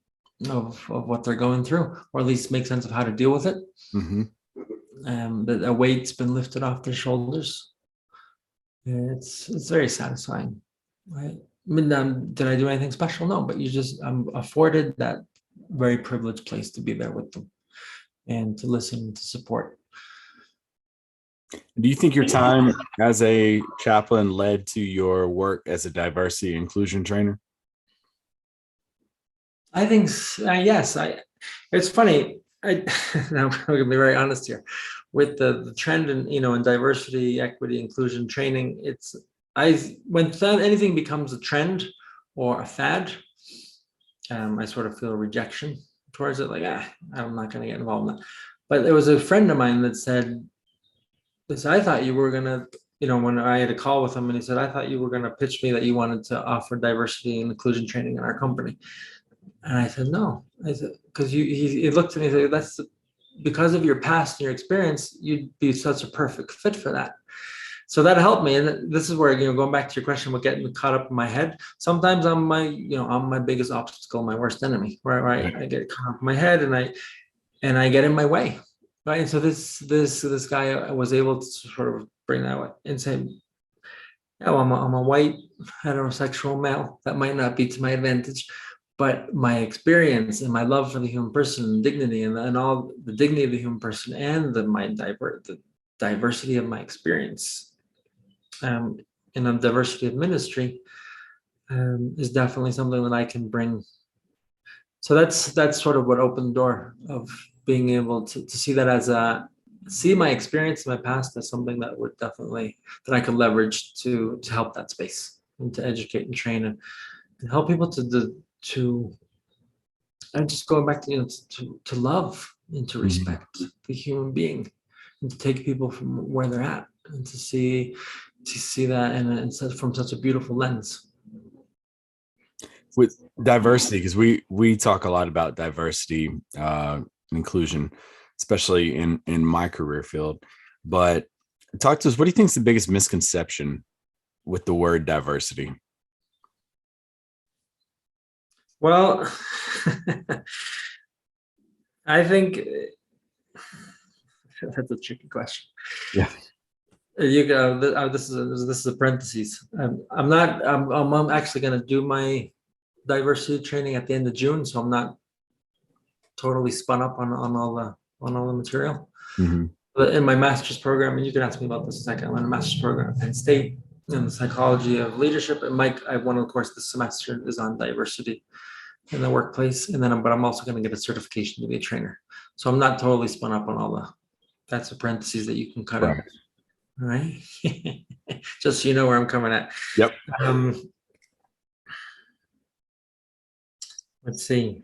of what they're going through, or at least make sense of how to deal with it. Mm-hmm. That a weight's been lifted off their shoulders. It's very satisfying, right? I mean, did I do anything special? No, but I'm afforded that very privileged place to be there with them and to listen, to support. Do you think your time as a chaplain led to your work as a diversity inclusion trainer? I think yes. It's funny. I'm going to be very honest here. With the trend in diversity, equity, inclusion training, when anything becomes a trend or a fad, I sort of feel a rejection towards it. Like, I'm not going to get involved in that. But there was a friend of mine that said, I thought you were going to, when I had a call with him, and he said, I thought you were going to pitch me that you wanted to offer diversity and inclusion training in our company. And I said, no. I said, because he looked at me and said, because of your past and your experience, you'd be such a perfect fit for that. So that helped me. And this is where, going back to your question about getting caught up in my head. Sometimes I'm my biggest obstacle, my worst enemy, where I get caught up in my head and I get in my way. Right. And so this guy was able to sort of bring that way and say, yeah, well, I'm a white heterosexual male. That might not be to my advantage, but my experience and my love for the human person and dignity and all the dignity of the human person and the diversity of my experience and the diversity of ministry is definitely something that I can bring. So that's sort of what opened the door of being able to see that see my experience in my past as something that I could leverage to help that space and to educate and train and help people to and just going back to love and to respect the human being and to take people from where they're at and to see that and from such a beautiful lens. With diversity, because we talk a lot about diversity, inclusion, especially in my career field. But talk to us. What do you think is the biggest misconception with the word diversity? Well, I think that's a tricky question. Yeah. You go. This is a parentheses. I'm actually going to do my diversity training at the end of June, so I'm not totally spun up on all the material. Mm-hmm. But in my master's program, and you can ask me about this in a second, I'm in a master's program at Penn State in the psychology of leadership. And one of the course this semester is on diversity in the workplace, and then but I'm also going to get a certification to be a trainer. So I'm not totally spun up on all that's a parentheses that you can cut out. All right. Just so you know where I'm coming at. Yep. Let's see.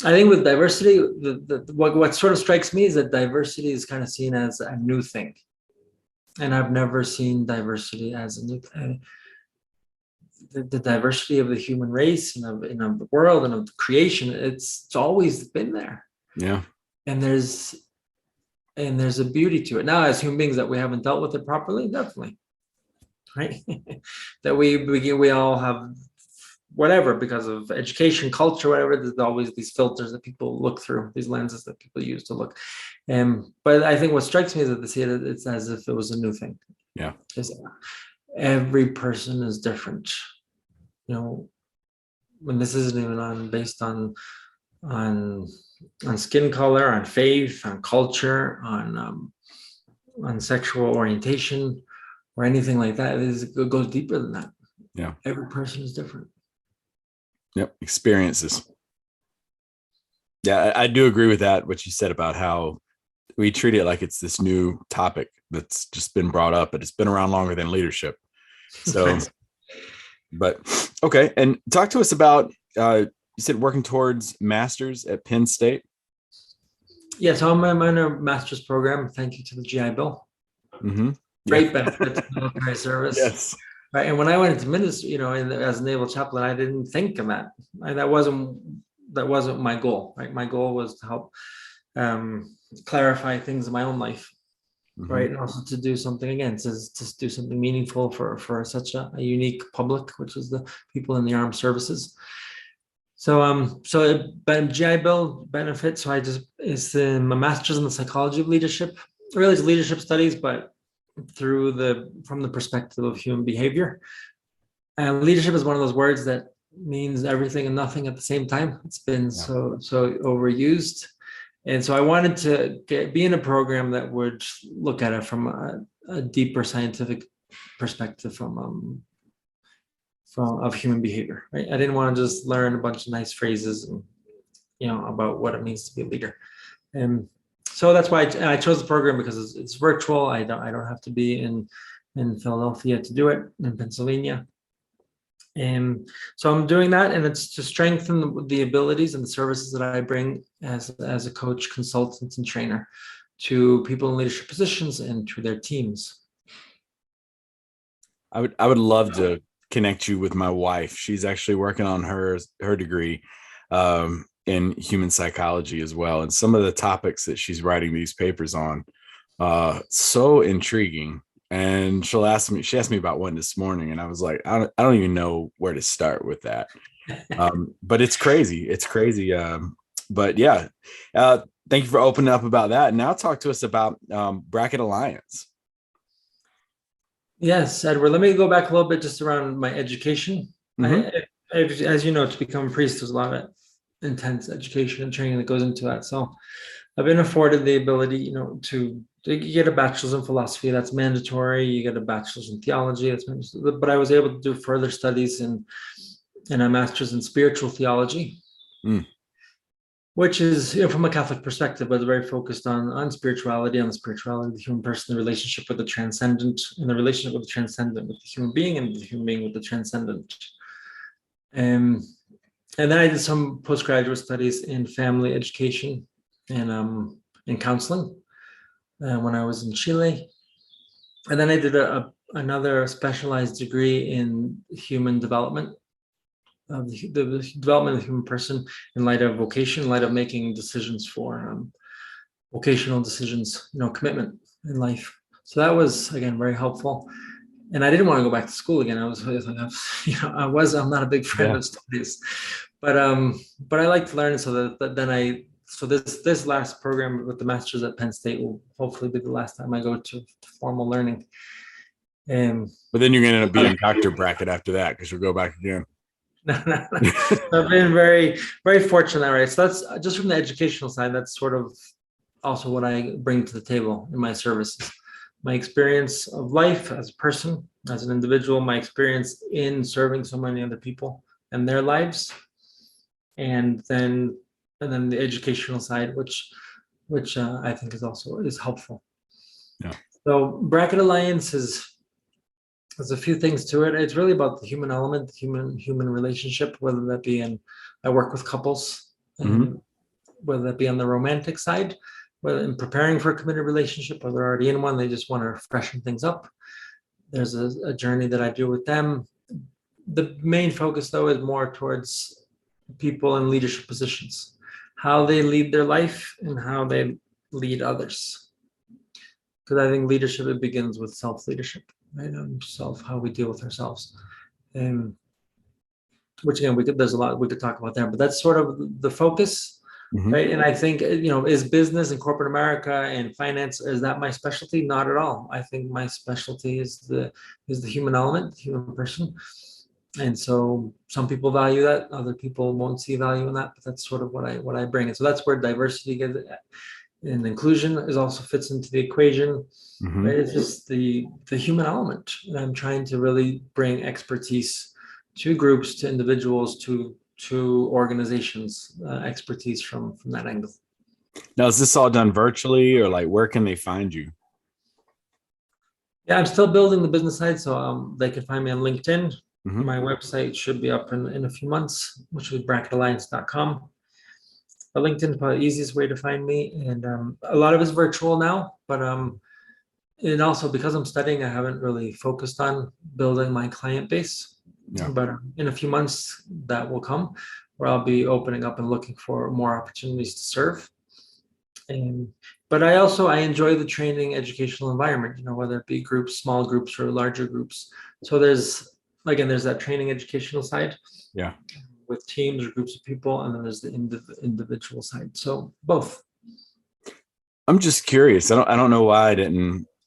I think with diversity, what sort of strikes me is that diversity is kind of seen as a new thing. And I've never seen diversity as a new thing. The diversity of the human race and of the world and of the creation, it's always been there. Yeah. And there's a beauty to it. Now, as human beings, that we haven't dealt with it properly, definitely. Right? That we all have whatever, because of education, culture, whatever, there's always these filters that people look through, these lenses that people use to look. But I think what strikes me is that they see it, it's as if it was a new thing. Yeah. Because every person is different. When this isn't even based on skin color, on faith, on culture, on sexual orientation, or anything like that. It goes deeper than that. Yeah. Every person is different. Yep. Experiences. Yeah, I do agree with that, what you said about how we treat it like it's this new topic that's just been brought up, but it's been around longer than leadership. So, but okay. And talk to us about, you said working towards masters at Penn State. Yeah, so I'm in a master's program. Thank you to the GI Bill. Mm-hmm. Great benefits, military service. Yes. Right. And when I went into ministry, as a naval chaplain, I didn't think of that. That wasn't my goal. Right. My goal was to help clarify things in my own life. Mm-hmm. Right. And also to do something, again, to do something meaningful for such a unique public, which is the people in the armed services. So GI Bill benefit. So it's my master's in the psychology of leadership. Really, it's leadership studies, but from the perspective of human behavior. And leadership is one of those words that means everything and nothing at the same time. It's been so overused. And so I wanted to be in a program that would look at it from a deeper scientific perspective of human behavior. Right? I didn't want to just learn a bunch of nice phrases and about what it means to be a leader. And so that's why I chose the program, because it's virtual. I don't have to be in Philadelphia to do it, in Pennsylvania. And so I'm doing that, and it's to strengthen the abilities and the services that I bring as a coach, consultant, and trainer to people in leadership positions and to their teams. I would love to connect you with my wife. She's actually working on her degree. in human psychology as well. And some of the topics that she's writing these papers on, so intriguing. And she asked me about one this morning, and I was like, I don't even know where to start with that. But it's crazy. It's crazy. But yeah, thank you for opening up about that. Now talk to us about Brackett Alliance. Yes, Edward, let me go back a little bit just around my education. Mm-hmm. As you know, to become a priest, there's a lot of intense education and training that goes into that. So I've been afforded the ability, to you get a bachelor's in philosophy, that's mandatory. You get a bachelor's in theology, that's mandatory. But I was able to do further studies in a master's in spiritual theology, which is, from a Catholic perspective, but very focused on spirituality, on the spirituality of the human person, the relationship with the transcendent, and the relationship with the transcendent with the human being, and the human being with the transcendent. And then I did some postgraduate studies in family education and in counseling when I was in Chile. And then I did another specialized degree in human development, the development of the human person in light of vocation, in light of making decisions for vocational decisions, commitment in life. So that was, again, very helpful. And I didn't want to go back to school again. I'm not a big friend of studies, but I like to learn. So this last program with the master's at Penn State will hopefully be the last time I go to formal learning. But then you're going to end up being Dr. Brackett after that, because you'll go back again. No. I've been very, very fortunate, right? So that's just from the educational side. That's sort of also what I bring to the table in my services. My experience of life as a person, as an individual, my experience in serving so many other people and their lives, and then the educational side, which I think is helpful. Yeah. So Brackett Alliance there's a few things to it. It's really about the human element, the human relationship, whether that be I work with couples, and whether that be on the romantic side, whether in preparing for a committed relationship, or they're already in one, they just want to freshen things up. There's a journey that I do with them. The main focus, though, is more towards people in leadership positions, how they lead their life and how they lead others. Because I think leadership, it begins with self-leadership, right? How we deal with ourselves. Which again, there's a lot we could talk about there, but that's sort of the focus, right? And I think, is business and corporate America and finance, is that my specialty? Not at all. I think my specialty is the human element, the human person. And so some people value that, other people won't see value in that, but that's sort of what I bring. And so that's where diversity gets, and inclusion also fits into the equation. Right? It's just the human element. And I'm trying to really bring expertise to groups, to individuals, to organizations, expertise from that angle. Now, is this all done virtually, or like where can they find you? Yeah, I'm still building the business side, so they can find me on LinkedIn. My website should be up in a few months, which is bracketalliance.com. But LinkedIn is probably the easiest way to find me, and a lot of it's virtual now. But and also because I'm studying, I haven't really focused on building my client base. Yeah. But in a few months, that will come, where I'll be opening up and looking for more opportunities to serve. But I enjoy the training educational environment, whether it be groups, small groups, or larger groups. So there's that training educational side. Yeah. With teams or groups of people, and then there's the individual side. So both. I'm just curious. I don't know why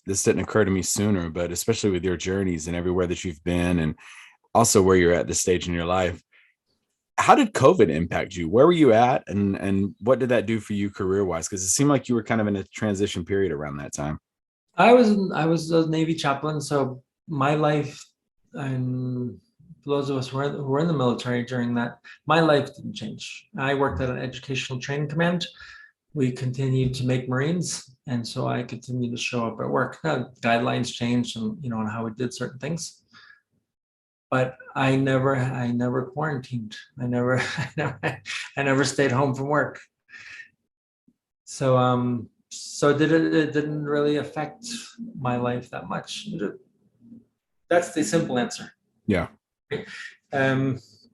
this didn't occur to me sooner, but especially with your journeys and everywhere that you've been, and also where you're at this stage in your life, how did COVID impact you? Where were you at, and what did that do for you career-wise? Because it seemed like you were kind of in a transition period around that time. I was a Navy chaplain, so my life, and those of us who were in the military during that, my life didn't change. I worked at an educational training command. We continued to make Marines, and so I continued to show up at work. Now, guidelines changed, and on how we did certain things. But I never quarantined. I never stayed home from work. So it didn't really affect my life that much. That's the simple answer. Yeah.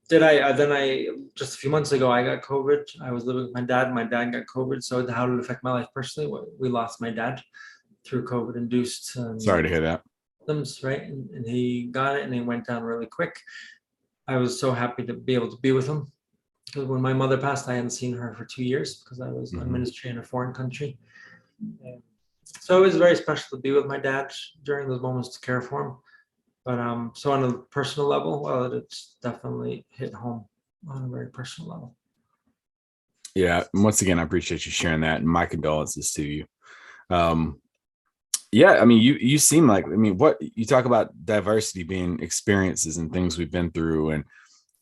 Did I? Then I just a few months ago I got COVID. I was living with my dad. My dad got COVID. So how did it affect my life personally? We lost my dad through COVID-induced Sorry to hear that. symptoms, right? And he got it, and he went down really quick. I was so happy to be able to be with him because when my mother passed, I hadn't seen her for 2 years because I was on ministry in a foreign country. So it was very special to be with my dad during those moments to care for him. But so on a personal level, well, it's definitely hit home on a very personal level. Yeah. Once again, I appreciate you sharing that, and my condolences to you. Yeah, I mean, you seem like, I mean, what you talk about diversity being experiences and things we've been through, and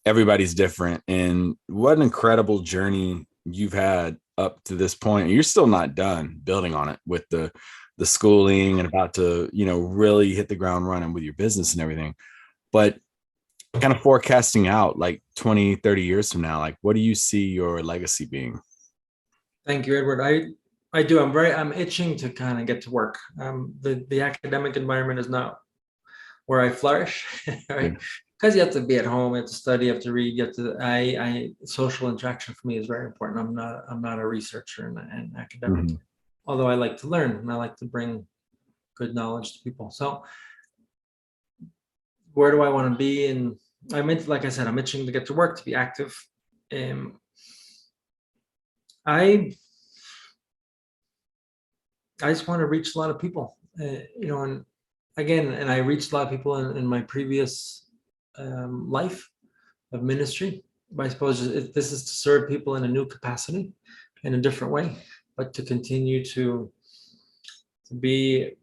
everybody's different. And what an incredible journey you've had up to this point. You're still not done building on it with the schooling and about to, really hit the ground running with your business and everything. But kind of forecasting out like 20, 30 years from now, like what do you see your legacy being? Thank you, Edward. I do. I'm itching to kind of get to work. The academic environment is not where I flourish, right? Because you have to be at home, you have to study, you have to read, you have to. Social interaction for me is very important. I'm not a researcher and academic, although I like to learn and I like to bring good knowledge to people. So, where do I want to be? And like I said, I'm itching to get to work, to be active. I just want to reach a lot of people, and again, and I reached a lot of people in my previous life of ministry. But I suppose this is to serve people in a new capacity, in a different way, but to continue to be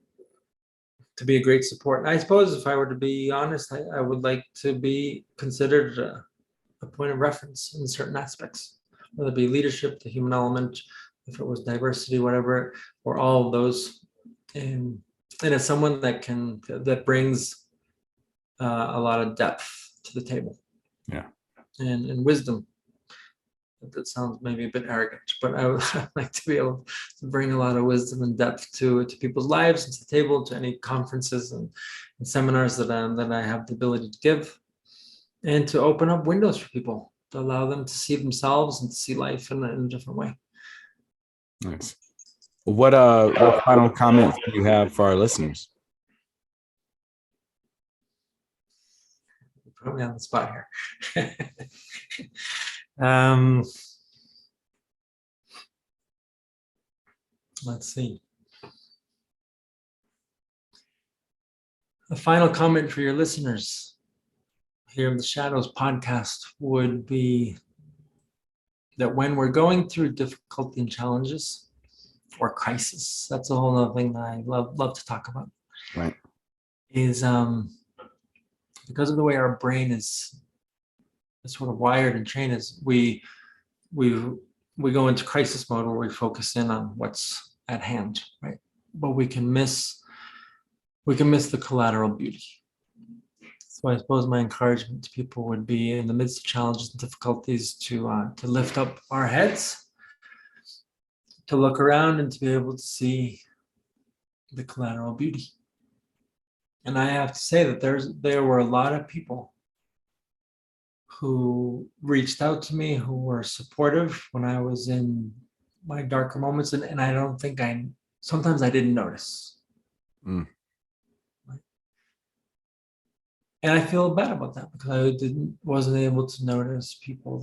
a great support. And I suppose if I were to be honest, I would like to be considered a point of reference in certain aspects, whether it be leadership, the human element, if it was diversity, whatever, or all of those. And as someone that brings a lot of depth to the table. Yeah. And wisdom. That sounds maybe a bit arrogant, but I would like to be able to bring a lot of wisdom and depth to people's lives and to the table, to any conferences and seminars that I have the ability to give, and to open up windows for people, to allow them to see themselves and to see life in a different way. Nice. What final comments do you have for our listeners? You put me on the spot here. Let's see. A final comment for your listeners here in the Shadows podcast would be that when we're going through difficulty and challenges or crisis, that's a whole other thing that I love to talk about. Right. Is because of the way our brain is sort of wired and trained, is we go into crisis mode where we focus in on what's at hand, right? But we can miss the collateral beauty. So I suppose my encouragement to people would be, in the midst of challenges and difficulties, to lift up our heads, to look around, and to be able to see the collateral beauty. And I have to say that there were a lot of people who reached out to me, who were supportive when I was in my darker moments, and I don't think sometimes I didn't notice. And I feel bad about that because I wasn't able to notice people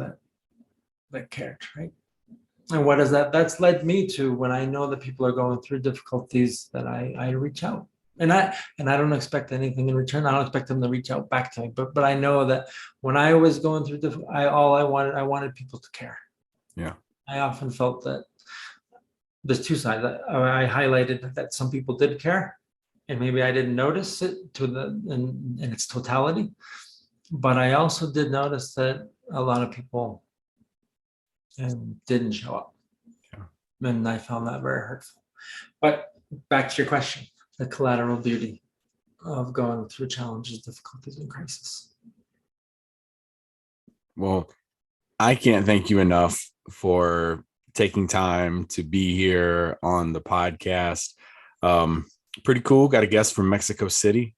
that cared, right? And what is that? That's led me to, when I know that people are going through difficulties, that I reach out. And I don't expect anything in return. I don't expect them to reach out back to me. But I know that when I was going through I wanted people to care. Yeah. I often felt that there's two sides. I highlighted that some people did care, and maybe I didn't notice it in its totality. But I also did notice that a lot of people didn't show up. Yeah. And I found that very hurtful. But back to your question, the collateral beauty of going through challenges, difficulties, and crisis. Well, I can't thank you enough for taking time to be here on the podcast. Pretty cool. Got a guest from Mexico City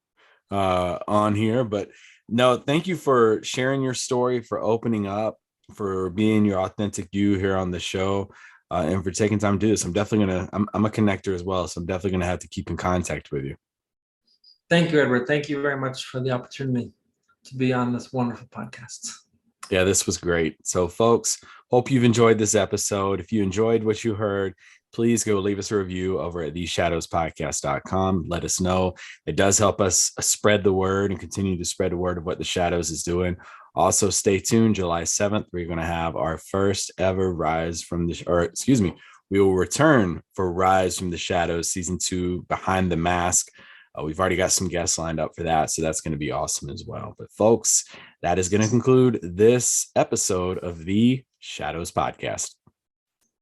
on here, but No, thank you for sharing your story, for opening up, for being your authentic you here on the show, and for taking time to do this. I'm a connector as well, so I'm definitely gonna have to keep in contact with you. Thank you, Edward. Thank you very much for the opportunity to be on this wonderful podcast. Yeah, this was great. So, folks, hope you've enjoyed this episode. If you enjoyed what you heard, please go leave us a review over at theshadowspodcast.com. Let us know. It does help us spread the word and continue to spread the word of what the Shadows is doing. Also, stay tuned. July 7th, we're going to have our first ever Rise from the, or excuse me, we will return for Rise from the Shadows season 2, Behind the Mask. We've already got some guests lined up for that, so that's going to be awesome as well. But folks, that is going to conclude this episode of the Shadows Podcast.